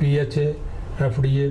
PHA, FDA,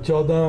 14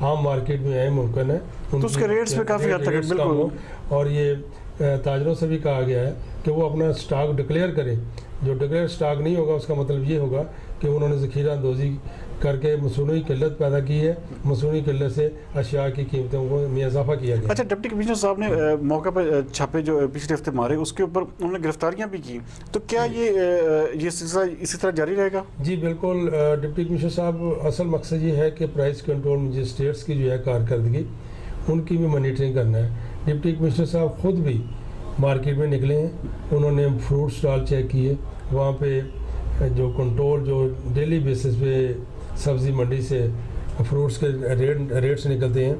عام market میں آئیں ممکن ہے تو اس کے ریٹس پہ کافی حد تک ریٹس کم بالکل ہوں، اور یہ تاجروں سے بھی کہا گیا ہے کہ وہ اپنا سٹاک ڈکلیئر کریں. جو ڈکلیئر سٹاک نہیں ہوگا اس کا مطلب یہ ہوگا کہ انہوں نے ذخیرہ اندوزی کر کے مصنوعی قلت پیدا کی ہے، مصنوعی قلت سے اشیاء کی قیمتوں میں اضافہ کیا گیا. اچھا، ڈپٹی کمشنر صاحب نے موقع پہ چھاپے جو پچھلے ہفتے مارے اس کے اوپر انہوں نے گرفتاریاں بھی کی، تو کیا یہ سلسلہ اسی طرح جاری رہے گا؟ جی بالکل. ڈپٹی کمشنر صاحب اصل مقصد یہ ہے کہ پرائس کنٹرول مجسٹریٹس کی جو ہے کارکردگی ان کی بھی مانیٹرنگ کرنا ہے. ڈپٹی کمشنر صاحب خود بھی مارکیٹ میں نکلے ہیں، انہوں نے فروٹ سٹال چیک کیے، وہاں پہ جو کنٹرول جو ڈیلی بیسس پہ سبزی منڈی سے فروٹس کے ریٹس نکلتے ہیں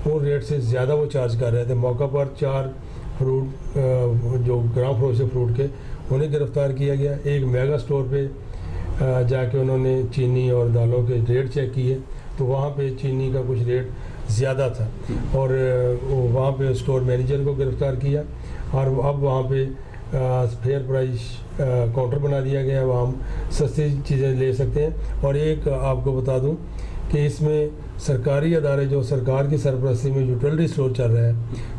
ان ریٹ سے زیادہ وہ چارج کر رہے تھے. موقع پر 4 فروٹ جو گرام فروٹ سے فروٹ کے انہیں گرفتار کیا گیا. ایک میگا سٹور پہ جا کے انہوں نے چینی اور دالوں کے ریٹ چیک کیے تو وہاں پہ چینی کا کچھ ریٹ زیادہ تھا، اور وہاں پہ اسٹور مینیجر کو گرفتار کیا، اور اب وہاں پہ فیئر پرائز کاؤنٹر بنا دیا گیا ہے، وہاں ہم سستی چیزیں لے سکتے ہیں. اور ایک آپ کو بتا دوں کہ اس میں سرکاری ادارے جو سرکار کی سرپرستی میں یوٹیلٹی اسٹور چل رہا ہے،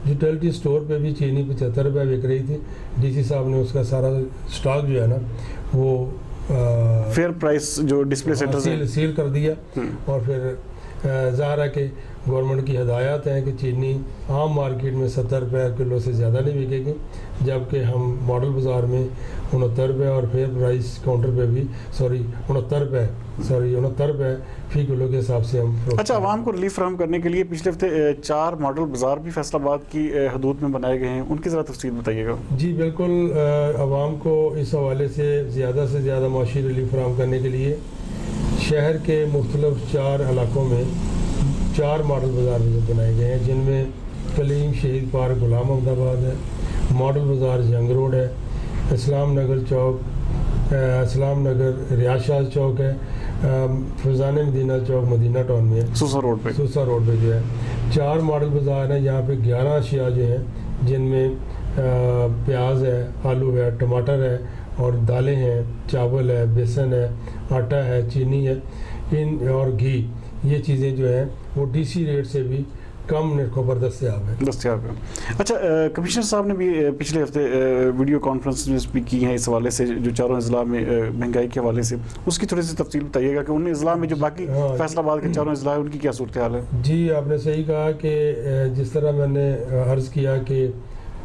یوٹیلٹی اسٹور پہ بھی چینی 75 روپے بک رہی تھی. ڈی سی صاحب نے اس کا سارا اسٹاک جو ہے نا وہ فیئر پرائس جو ڈسپلے سینٹر سیل کر دیا. اور پھر ظاہر ہے کہ گورنمنٹ کی ہدایات ہیں کہ چینی عام مارکیٹ میں 70 روپے کلو سے زیادہ نہیں بکے گی، جبکہ ہم ماڈل بازار میں 69 روپے اور فیئر پرائس کاؤنٹر پہ بھی 69 روپے فی کلو کے حساب سے ہم. اچھا، عوام کو ریلیف فراہم کرنے کے لیے پچھلے ہفتے 4 ماڈل بازار بھی فیصل آباد کی حدود میں بنائے گئے ہیں، ان کی ذرا تفصیل بتائیے گا. جی بالکل. عوام کو اس حوالے سے زیادہ معاشی ریلیف فراہم کرنے کے لیے شہر کے مختلف 4 علاقوں میں 4 ماڈل بازار بنائے گئے ہیں، جن میں کلیم شہید پارک غلام محمد آباد ہے، ماڈل بازار جنگ روڈ ہے، اسلام نگر چوک، اسلام نگر ریاض شاہ چوک ہے، فیضان مدینہ چوک مدینہ ٹاؤن میں ہے، سوسا روڈ پہ جو ہے 4 ماڈل بازار ہیں. یہاں پہ 11 اشیاء جو ہیں جن میں پیاز ہے، آلو ہے، ٹماٹر ہے، اور دالیں ہیں، چاول ہے، بیسن ہے، آٹا ہے، چینی ہے اور گھی. یہ چیزیں جو ہیں وہ ڈی سی ریٹ سے بھی کم نرخوں پر دستیاب ہے. اچھا، کمشنر صاحب نے بھی پچھلے ہفتے ویڈیو کانفرنس بھی کی ہیں اس حوالے سے، جو 4 اضلاع میں مہنگائی کے حوالے سے اس کی تھوڑی سی تفصیل بتائیے گا کہ ان اضلاع میں جو باقی فیصل آباد کے 4 اضلاع ہیں ان کی کیا صورتحال ہے. جی آپ نے صحیح کہا کہ جس طرح میں نے عرض کیا کہ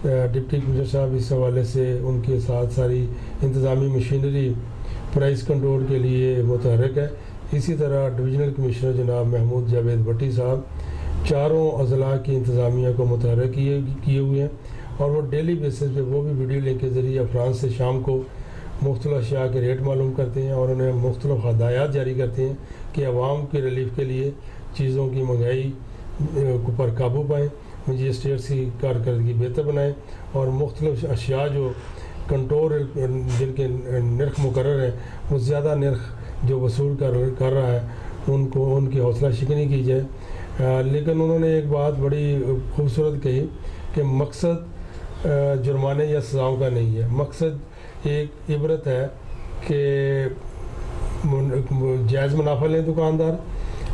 ڈپٹی کمشنر صاحب اس حوالے سے ان کے ساتھ ساری انتظامی مشینری پرائز کنٹرول کے لیے متحرک ہے، اسی طرح ڈویژنل کمشنر جناب محمود جاوید بھٹی صاحب 4 اضلاع کی انتظامیہ کو متحرک کیے ہوئے ہیں، اور وہ ڈیلی بیسس پہ وہ بھی ویڈیو لنک کے ذریعے افراد سے شام کو مختلف اشیاء کے ریٹ معلوم کرتے ہیں، اور انہیں مختلف ہدایات جاری کرتے ہیں کہ عوام کے ریلیف کے لیے چیزوں کی مہنگائی پر قابو پائیں، مجسٹریٹس کی کارکردگی بہتر بنائیں، اور مختلف اشیاء جو کنٹرول جن کے نرخ مقرر ہیں وہ زیادہ نرخ جو وصول کر رہا ہے ان کی حوصلہ شکنی کی جائے. لیکن انہوں نے ایک بات بڑی خوبصورت کہی کہ مقصد جرمانے یا سزاؤں کا نہیں ہے، مقصد ایک عبرت ہے کہ جائز منافع لیں دکاندار،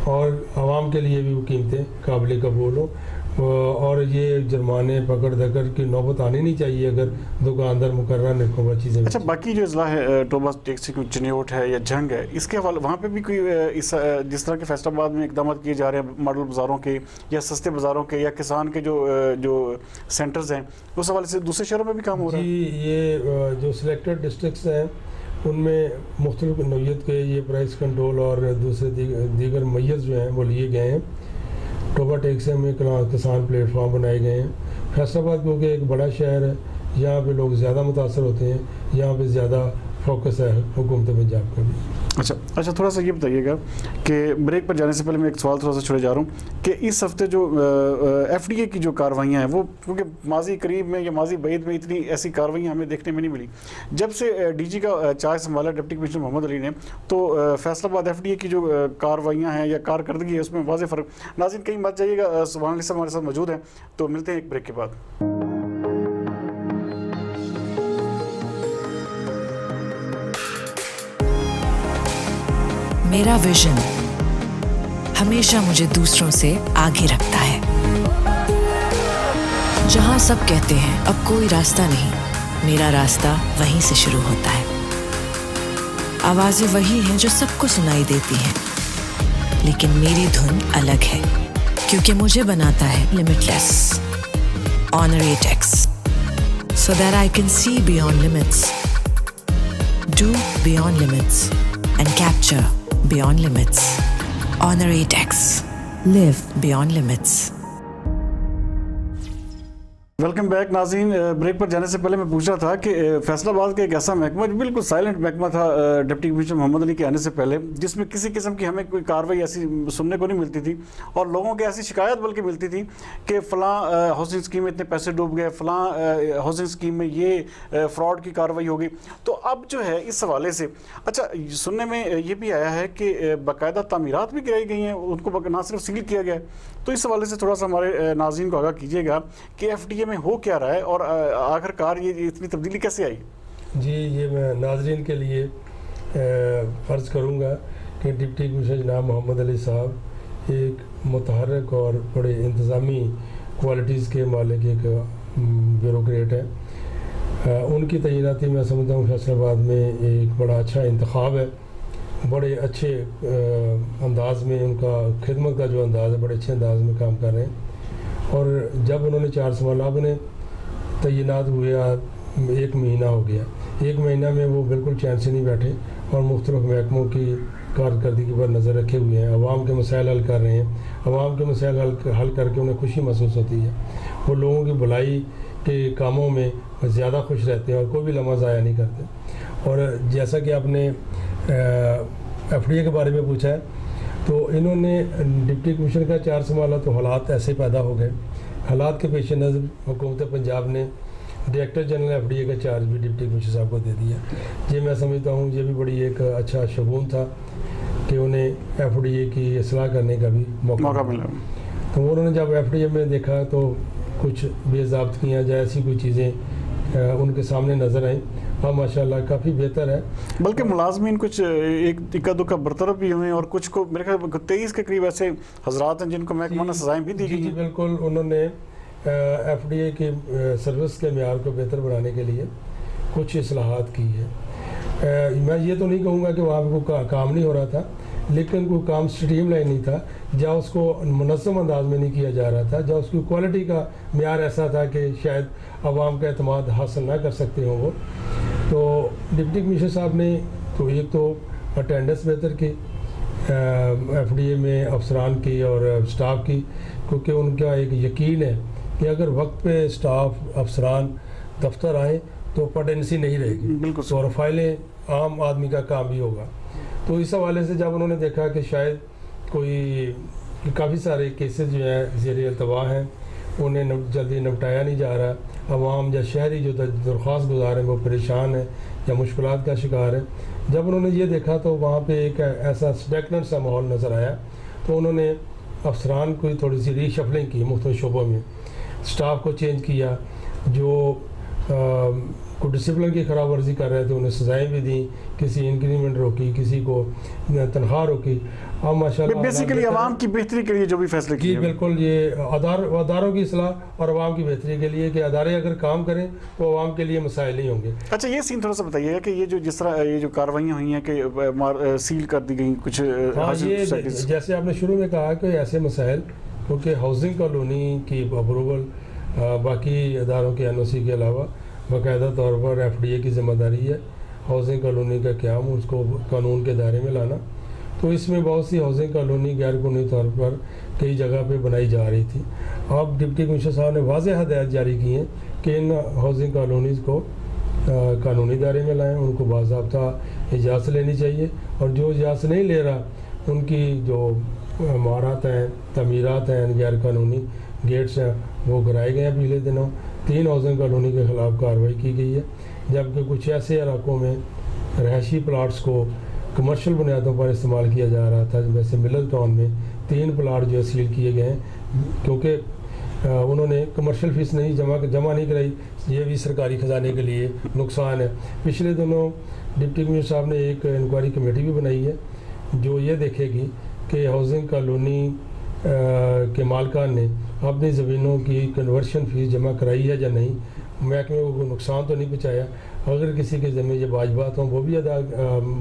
اور عوام کے لیے بھی وہ قیمتیں قابل قبول ہوں، اور یہ جرمانے پکڑ دکڑ کی نوبت آنی نہیں چاہیے اگر دکاندار مقررہ نرخوں پر چیزیں. اچھا، باقی جو اضلاع ہے ٹوبا ٹیکسی کو چنیوٹ ہے یا جنگ ہے، اس کے حوالے وہاں پہ بھی کوئی جس طرح کے فیصل آباد میں اقدامات کیے جا رہے ہیں ماڈل بازاروں کے یا سستے بازاروں کے یا کسان کے جو سینٹرز ہیں، اس حوالے سے دوسرے شہروں میں بھی کام ہو رہا ہے؟ جی یہ جو سلیکٹڈ ڈسٹرکٹس ہیں ان میں مختلف نوعیت کے یہ پرائز کنٹرول اور دوسرے دیگر میز جو ہیں وہ لیے گئے ہیں. ٹوبا ٹیکسی میں کسان پلیٹ فارم بنائے گئے ہیں. فیصل آباد کیونکہ ایک بڑا شہر ہے، یہاں پہ لوگ زیادہ متاثر ہوتے ہیں، یہاں پہ زیادہ فوکس ہے حکومت پنجاب کا بھی. اچھا تھوڑا سا یہ بتائیے گا کہ بریک پر جانے سے پہلے میں ایک سوال تھوڑا سا چھوڑے جا رہا ہوں کہ اس ہفتے جو ایف ڈی اے کی جو کاروائیاں ہیں وہ کیونکہ ماضی قریب میں یا ماضی بعید میں اتنی ایسی کاروائیاں ہمیں دیکھنے میں نہیں ملی. جب سے ڈی جی کا چارج سنبھالا ڈپٹی کمشنر محمد علی نے، تو فیصل آباد ایف ڈی اے کی جو کاروائیاں ہیں یا کارکردگی ہے اس میں واضح فرق. ناظرین کہیں مت جائیے گا، سبحان علی صاحب ہمارے ساتھ موجود ہیں، تو ملتے ہیں ایک بریک کے بعد. میرا ویژن ہمیشہ مجھے دوسروں سے آگے رکھتا ہے. جہاں سب کہتے ہیں اب کوئی راستہ نہیں, میرا راستہ وہیں سے شروع ہوتا ہے. آوازیں وہی ہیں جو سب کو سنائی دیتی ہیں, لیکن میری دھن الگ ہے, کیونکہ مجھے بناتا ہے limitless. Honor 8X, so that I can see beyond limits, do beyond limits, and capture beyond limits. Honor 8X, live beyond limits. Welcome back ناظرین. بریک پر جانے سے پہلے میں پوچھ رہا تھا کہ فیصل آباد کا ایک ایسا محکمہ جو بالکل سائلنٹ محکمہ تھا ڈپٹی کمشنر محمد علی کے آنے سے پہلے, جس میں کسی قسم کی ہمیں کوئی کارروائی ایسی سننے کو نہیں ملتی تھی, اور لوگوں کی ایسی شکایت بلکہ ملتی تھی کہ فلاں ہاؤسنگ اسکیم میں اتنے پیسے ڈوب گئے, فلاں ہاؤسنگ اسکیم میں یہ فراڈ کی کارروائی ہو گئی. تو اب جو ہے اس حوالے سے اچھا سننے میں یہ بھی آیا ہے کہ باقاعدہ تعمیرات بھی کرائی گئی ہیں, ان کو نہ صرف سیل کیا گیا ہے. تو اس حوالے سے تھوڑا سا ہمارے ناظرین کو آگاہ کیجیے گا کہ ایف ڈی اے میں ہو کیا رہا ہے اور آخر کار یہ اتنی تبدیلی کیسے آئی؟ جی, یہ میں ناظرین کے لیے عرض کروں گا کہ ڈپٹی کمشنر جناب محمد علی صاحب ایک متحرک اور بڑے انتظامی کوالٹیز کے مالک ایک بیوروکریٹ ہیں. ان کی تعیناتی میں سمجھتا ہوں فیصل آباد میں ایک بڑا اچھا انتخاب ہے. بڑے اچھے انداز میں ان کا خدمت کا جو انداز ہے, بڑے اچھے انداز میں کام کر رہے ہیں. اور جب انہوں نے 4 سوالات نے تعینات ہوئے 1 مہینہ ہو گیا, 1 مہینہ میں وہ بالکل چین سے نہیں بیٹھے اور مختلف محکموں کی کارکردگی پر نظر رکھے ہوئے ہیں. عوام کے مسائل حل کر رہے ہیں. عوام کے مسائل حل کر کے انہیں خوشی محسوس ہوتی ہے. وہ لوگوں کی بھلائی کے کاموں میں زیادہ خوش رہتے ہیں اور کوئی بھی لمحہ ضائع نہیں کرتے. اور جیسا کہ آپ نے ایف ڈی اے کے بارے میں پوچھا ہے, تو انہوں نے ڈپٹی کمشنر کا 4 سنبھالا تو حالات ایسے پیدا ہو گئے. حالات کے پیش نظر حکومت پنجاب نے director general F D A کا چارج بھی ڈپٹی کمشنر صاحب کو دے دیا. یہ میں سمجھتا ہوں یہ بھی بڑی ایک اچھا شگون تھا کہ انہیں ایف ڈی اے کی اصلاح کرنے کا بھی موقع ملا. تو انہوں نے جب ایف ڈی اے میں دیکھا تو کچھ بے ضابطگیاں یا ایسی کوئی چیزیں ان کے سامنے نظر آئیں. ہاں ماشاء اللہ کافی بہتر ہے. بلکہ ملازمین کچھ ایک اکا دکا برطرف بھی ہوئے اور کچھ کو میرے خیال 23 کے قریب ایسے حضرات ہیں جن کو محکمہ نے سزائیں بھی دی گئی. جی بالکل, انہوں نے ایف ڈی اے کی سروس کے معیار کو بہتر بنانے کے لیے کچھ اصلاحات کی ہے. میں یہ تو نہیں کہوں گا کہ وہاں پہ کوئی کام نہیں ہو رہا تھا, لیکن کوئی کام سٹریم لائن نہیں تھا, جہاں اس کو منظم انداز میں نہیں کیا جا رہا تھا, جہاں اس کی کوالٹی کا معیار ایسا تھا کہ شاید عوام کا اعتماد حاصل نہ کر سکتے ہوں وہ. تو ڈپٹی کمشنر صاحب نے تو ایک تو اٹینڈنس بہتر کی ایف ڈی اے میں افسران کی اور سٹاف کی, کیونکہ ان کا ایک یقین ہے کہ اگر وقت پہ سٹاف افسران دفتر آئیں تو پٹینسی نہیں رہے گی, بالکل, اور فائلیں عام آدمی کا کام بھی ہوگا. تو اس حوالے سے جب انہوں نے دیکھا کہ شاید کوئی کافی سارے کیسز جو ہیں زیر التوا ہیں, انہیں جلدی نپٹایا نہیں جا رہا, عوام یا شہری جو درخواست گزار ہیں وہ پریشان ہیں یا مشکلات کا شکار ہیں, جب انہوں نے یہ دیکھا تو وہاں پہ ایک ایسا اسٹیگننٹ سا ماحول نظر آیا. تو انہوں نے افسران کو تھوڑی سی ری شفلنگ کی مختلف شعبوں میں, سٹاف کو چینج کیا, جو کو ڈسپلن کی خراب ورزی کر رہے تھے انہیں سزائیں بھی دیں, کسی انکریمنٹ روکی, کسی کو تنخواہ روکی. اب ماشاء اللہ بیسیکلی عوام کی بہتری کے لیے جو بھی فیصلے کیے. جی بالکل, یہ اداروں کی اصلاح اور عوام کی بہتری کے لیے کہ ادارے اگر کام کریں تو عوام کے لیے مسائل نہیں ہوں گے. اچھا یہ سین تھوڑا سا بتائیے گا کہ یہ جو جس طرح یہ جو کارروائیاں ہوئی ہیں کہ سیل کر دی گئیں کچھ, جیسے آپ نے شروع میں کہا کہ ایسے مسائل, کیونکہ ہاؤسنگ کالونی کی اپروول باقی اداروں کے این او سی کے علاوہ باقاعدہ طور پر ایف ڈی اے کی ذمہ داری ہے ہاؤسنگ کالونی کا قیام, اس کو قانون کے دائرے میں لانا. تو اس میں بہت سی ہاؤسنگ کالونی غیر قانونی طور پر کئی جگہ پہ بنائی جا رہی تھی. اب ڈپٹی کمشنر صاحب نے واضح ہدایات جاری کی ہیں کہ ان ہاؤسنگ کالونیز کو قانونی دائرے میں لائیں, ان کو باضابطہ اجازت لینی چاہیے, اور جو اجازت نہیں لے رہا ان کی جو عمارات ہیں, تعمیرات ہیں, غیر قانونی گیٹس ہیں, وہ گرائے گئے ہیں. پچھلے دنوں 3 ہاؤسنگ کالونی کے خلاف کارروائی کی گئی ہے, جبکہ کچھ ایسے علاقوں میں رہائشی پلاٹس کو کمرشل بنیادوں پر استعمال کیا جا رہا تھا. جیسے ملل ٹاؤن میں 3 پلاٹ جو سیل کیے گئے ہیں کیونکہ انہوں نے کمرشل فیس نہیں جمع نہیں کرائی. یہ بھی سرکاری خزانے کے لیے نقصان ہے. پچھلے دنوں ڈپٹی کمشنر صاحب نے ایک انکوائری کمیٹی بھی بنائی ہے جو یہ دیکھے گی کہ ہاؤسنگ کالونی کے مالکان نے اپنی زمینوں کی کنورشن فیس جمع کرائی ہے یا نہیں، محکمے کو کوئی نقصان تو نہیں پہنچایا. اگر کسی کے ذمہ یہ واجبات ہوں وہ بھی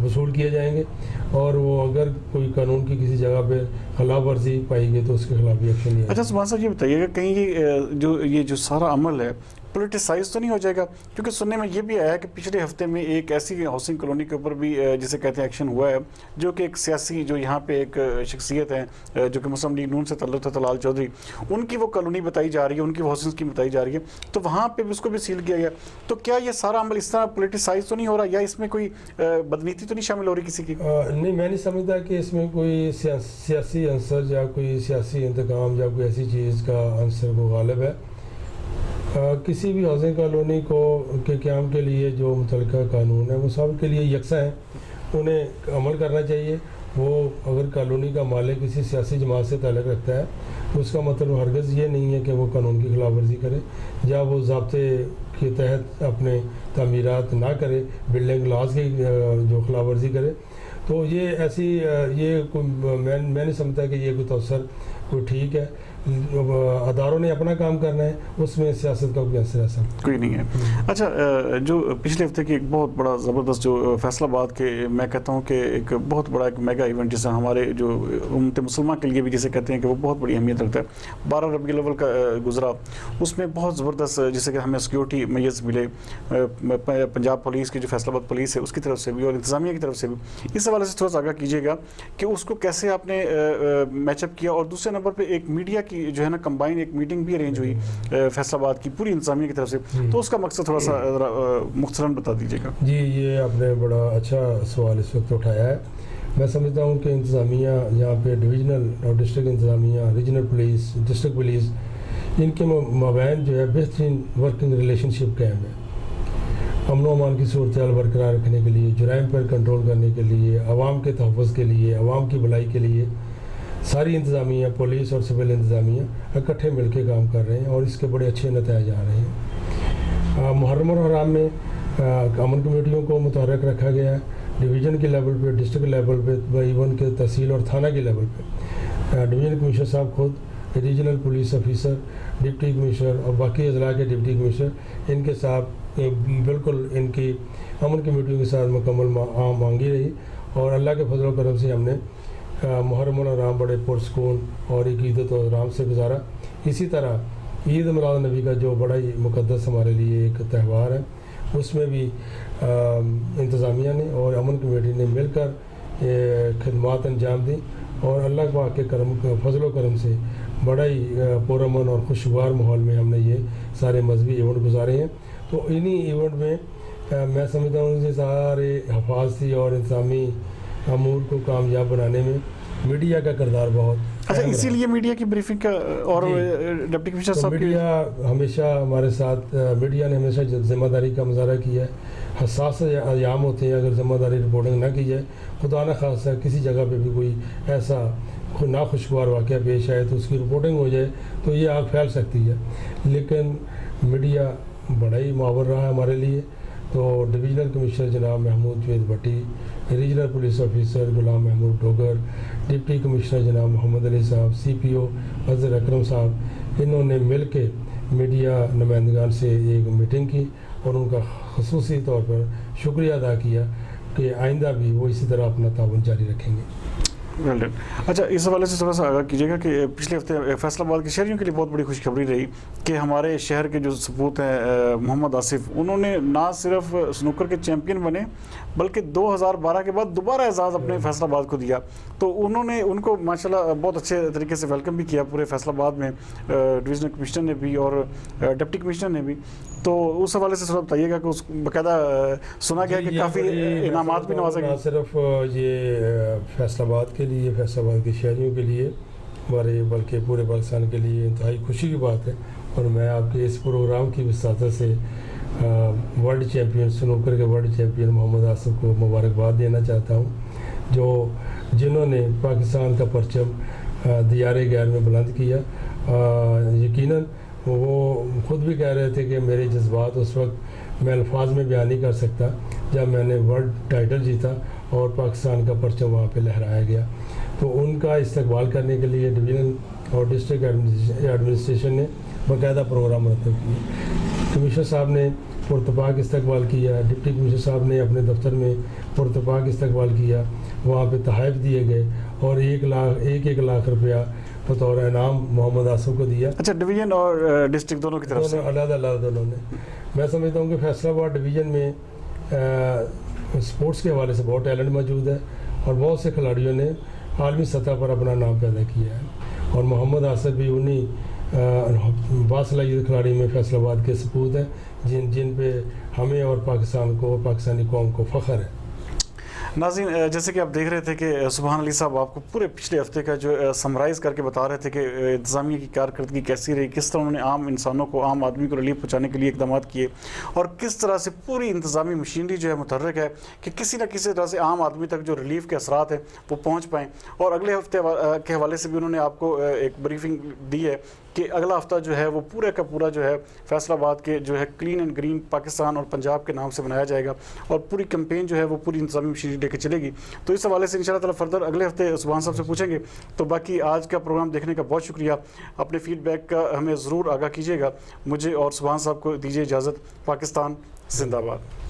وصول کیے جائیں گے، اور وہ اگر کوئی قانون کی کسی جگہ پہ خلاف ورزی پائی گئی تو اس کے خلاف بھی ایکشن لیا. اچھا سبحان صاحب، یہ بتائیے گا کہیں یہ جو سارا عمل ہے پولیٹیسائز تو نہیں ہو جائے گا؟ کیونکہ سننے میں یہ بھی آیا کہ پچھلے ہفتے میں ایک ایسی ہاؤسنگ کالونی کے اوپر بھی جسے کہتے ہیں ایکشن ہوا ہے، جو کہ ایک سیاسی جو یہاں پہ ایک شخصیت ہیں جو کہ مسلم لیگ نون سے تعلق ہے، طلال چودھری، ان کی وہ کالونی بتائی جا رہی ہے، ان کی وہ ہاؤسنگ اسکیم بتائی جا رہی ہے، تو وہاں پہ اس کو بھی سیل کیا گیا. تو کیا یہ سارا عمل اس طرح پولیٹیسائز تو نہیں ہو رہا، یا اس میں کوئی بدنیتی تو نہیں شامل ہو رہی کسی کی؟ نہیں، میں نہیں سمجھتا کہ اس میں کوئی سیاسی عنصر یا کوئی سیاسی انتقام یا کوئی ایسی چیز کا عنصر کو غالب ہے. کسی بھی ہاؤسنگ کالونی کے قیام کے لیے جو متعلقہ قانون ہے وہ سب کے لیے یکساں ہیں، انہیں عمل کرنا چاہیے. وہ اگر کالونی کا مالک کسی سیاسی جماعت سے تعلق رکھتا ہے تو اس کا مطلب ہرگز یہ نہیں ہے کہ وہ قانون کی خلاف ورزی کرے یا وہ ضابطے کے تحت اپنے تعمیرات نہ کرے، بلڈنگ لاز کی جو خلاف ورزی کرے. تو یہ ایسی میں نہیں سمجھتا کہ یہ کوئی توسر کوئی ٹھیک ہے. اداروں نے اپنا کام کرنا ہے، اس میں سیاست کا کوئی اثر ایسا کوئی نہیں ہے. اچھا، جو پچھلے ہفتے کی ایک بہت بڑا زبردست جو فیصل آباد کے میں کہتا ہوں کہ ایک بہت بڑا ایک میگا ایونٹ جسے ہمارے جو امت مسلمہ کے لیے بھی جسے کہتے ہیں کہ وہ بہت بڑی اہمیت رکھتا ہے، 12 ربیع الاول کا گزرا، اس میں بہت زبردست جسے کہ ہمیں سیکیورٹی میز ملے پنجاب پولیس کی جو فیصل آباد پولیس ہے اس کی طرف سے بھی اور انتظامیہ کی طرف سے بھی. اس حوالے سے تھوڑا سا آگاہ کیجیے گا کہ اس کو کیسے آپ نے میچ اپ کیا. اور دوسرے نمبر پہ ایک میڈیا کی جو ہے نا کمبائن ایک میٹنگ بھی ارینج ہوئی فیصل آباد کی پوری انتظامیہ کی طرف سے، تو اس کا مقصد تھوڑا سا مختصراً بتا دیجیے گا. جی، یہ آپ نے بڑا اچھا سوال اس وقت اٹھایا ہے. میں سمجھتا ہوں کہ انتظامیہ یہاں پہ ڈویژنل اور ڈسٹرکٹ انتظامیہ، ریجنل پولیس، ڈسٹرکٹ پولیس، ان کے مابین جو ہے بہترین ورکنگ ریلیشن شپ قائم ہے. امن و امان کی صورتحال برقرار رکھنے کے لیے، جرائم پر کنٹرول کرنے کے لیے، عوام کے تحفظ کے لیے، عوام کی بھلائی کے لیے ساری انتظامیہ، پولیس اور سول انتظامیہ اکٹھے مل کے کام کر رہے ہیں اور اس کے بڑے اچھے نتائج آ رہے ہیں. محرم اور حرام میں امن کمیٹیوں کو متحرک رکھا گیا ہے، ڈویژن کے لیول پہ، ڈسٹرکٹ لیول پہ، ایون کے تحصیل اور تھانہ کے لیول پہ. ڈویژن کمشنر صاحب خود، regional police officer, deputy commissioner اور باقی اضلاع کے ڈپٹی کمشنر، ان کے ساتھ بالکل ان کی امن کمیٹیوں کے ساتھ مکمل مانگی رہی. اور اللہ کے فضل و کرم سے ہم نے محرم الحرام بڑے پرسکون اور ایک عیدت و آرام سے گزارا. اسی طرح عید میلاد النبی کا جو بڑا ہی مقدس ہمارے لیے ایک تہوار ہے، اس میں بھی انتظامیہ نے اور امن کمیٹی نے مل کر خدمات انجام دیں اور اللہ پاک کے فضل و کرم سے بڑا ہی پرامن اور خوشگوار ماحول میں ہم نے یہ سارے مذہبی ایونٹ گزارے ہیں. تو انہی ایونٹ میں میں سمجھتا ہوں کہ سارے حفاظتی اور انتظامی امور کو کامیاب بنانے میں میڈیا کا کردار بہت. اچھا، اسی لیے میڈیا کی بریفنگ کا اور ڈپٹی کمشنر صاحب میڈیا ہمیشہ ہمارے ساتھ، میڈیا نے ہمیشہ ذمہ داری کا مظاہرہ کیا ہے. حساس ایام ہوتے ہیں، اگر ذمہ داری رپورٹنگ نہ کی جائے، خدا نہ خواستہ کسی جگہ پہ بھی کوئی ایسا ناخوشگوار واقعہ پیش آئے تو اس کی رپورٹنگ ہو جائے تو یہ آگ پھیل سکتی ہے. لیکن میڈیا بڑا ہی معاون رہا ہے ہمارے لیے. تو ڈویژنل کمشنر جناب محمود جوید بھٹی، regional police officer Ghulam Mahmood Dogar, deputy commissioner جناب محمد علی صاحب، سی پی او اظہر اکرم صاحب، انہوں نے مل کے میڈیا نمائندگان سے ایک میٹنگ کی اور ان کا خصوصی طور پر شکریہ ادا کیا کہ آئندہ بھی وہ اسی طرح اپنا تعاون جاری رکھیں گے. Well done. اچھا، اس حوالے سے تھوڑا سا آگاہ کیجیے گا کہ پچھلے ہفتے فیصل آباد کے شہریوں کے لیے بہت بڑی خوشخبری رہی کہ ہمارے شہر کے جو سپوت ہیں محمد آصف، انہوں نے نہ صرف سنوکر کے چیمپئن بنے بلکہ 2012 کے بعد دوبارہ اعزاز اپنے فیصل آباد کو دیا. تو انہوں نے ان کو ماشاءاللہ بہت اچھے طریقے سے ویلکم بھی کیا پورے فیصل آباد میں، ڈویژنل کمشنر نے بھی اور ڈپٹی کمشنر نے بھی. تو اس حوالے سے تھوڑا بتائیے گا کہ اس باقاعدہ سنا گیا کہ کافی انعامات بھی نوازے گئے. نہ صرف یہ فیصل آباد کے لیے، فیصل آباد کے شہریوں کے لیے ہمارے بلکہ پورے پاکستان کے لیے انتہائی خوشی کی بات ہے. اور میں آپ کے اس پروگرام کی وساطت سے ورلڈ چیمپئن، سنوکر کے ورلڈ چیمپئن محمد آصف کو مبارکباد دینا چاہتا ہوں، جنہوں نے پاکستان کا پرچم دیار غیر میں بلند کیا. یقیناً وہ خود بھی کہہ رہے تھے کہ میرے جذبات اس وقت میں الفاظ میں بیان نہیں کر سکتا جب میں نے ورلڈ ٹائٹل جیتا اور پاکستان کا پرچم وہاں پہ لہرایا گیا. تو ان کا استقبال کرنے کے لیے ڈویژن اور ڈسٹرکٹ ایڈمنسٹریشن نے باقاعدہ پروگرام مرتب کیے. کمشنر صاحب نے پرتپاک استقبال کیا, ڈپٹی کمشنر صاحب نے اپنے دفتر میں پرتپاک استقبال کیا, وہاں پہ تحائف دیے گئے اور 1 لاکھ روپیہ بطور انعام محمد آصف کو دیا. اچھا, ڈویژن اور ڈسٹرکٹ دونوں کی طرف سے علیحدہ دونوں نے. میں سمجھتا ہوں کہ فیصل آباد ڈویژن میں سپورٹس کے حوالے سے بہت ٹیلنٹ موجود ہے اور بہت سے کھلاڑیوں نے عالمی سطح پر اپنا نام پیدا کیا ہے, اور محمد آصف بھی انہی باصلاحیت کھلاڑی میں فیصل آباد کے سپوت ہیں جن پہ ہمیں اور پاکستان کو, پاکستانی قوم کو فخر ہے. ناظرین, جیسے کہ آپ دیکھ رہے تھے کہ سبحان علی صاحب آپ کو پورے پچھلے ہفتے کا جو سمرائز کر کے بتا رہے تھے کہ انتظامیہ کی کارکردگی کیسی رہی, کس طرح انہوں نے عام انسانوں کو, عام آدمی کو ریلیف پہنچانے کے لیے اقدامات کیے, اور کس طرح سے پوری انتظامی مشینری جو ہے متحرک ہے کہ کسی نہ کسی طرح سے عام آدمی تک جو ریلیف کے اثرات ہیں وہ پہنچ پائیں. اور اگلے ہفتے کے حوالے سے بھی انہوں نے آپ کو ایک بریفنگ دی ہے کہ اگلا ہفتہ جو ہے وہ پورے کا پورا جو ہے فیصل آباد کے جو ہے کلین اینڈ گرین پاکستان اور پنجاب کے نام سے بنایا جائے گا, اور پوری کیمپین جو ہے وہ پوری انتظامی مشینری لے کے چلے گی. تو اس حوالے سے انشاءاللہ تعالی فردر اگلے ہفتے سبحان صاحب سے پوچھیں گے. تو باقی آج کا پروگرام دیکھنے کا بہت شکریہ. اپنے فیڈ بیک کا ہمیں ضرور آگاہ کیجیے گا. مجھے اور سبحان صاحب کو دیجیے اجازت. پاکستان زندہ باد.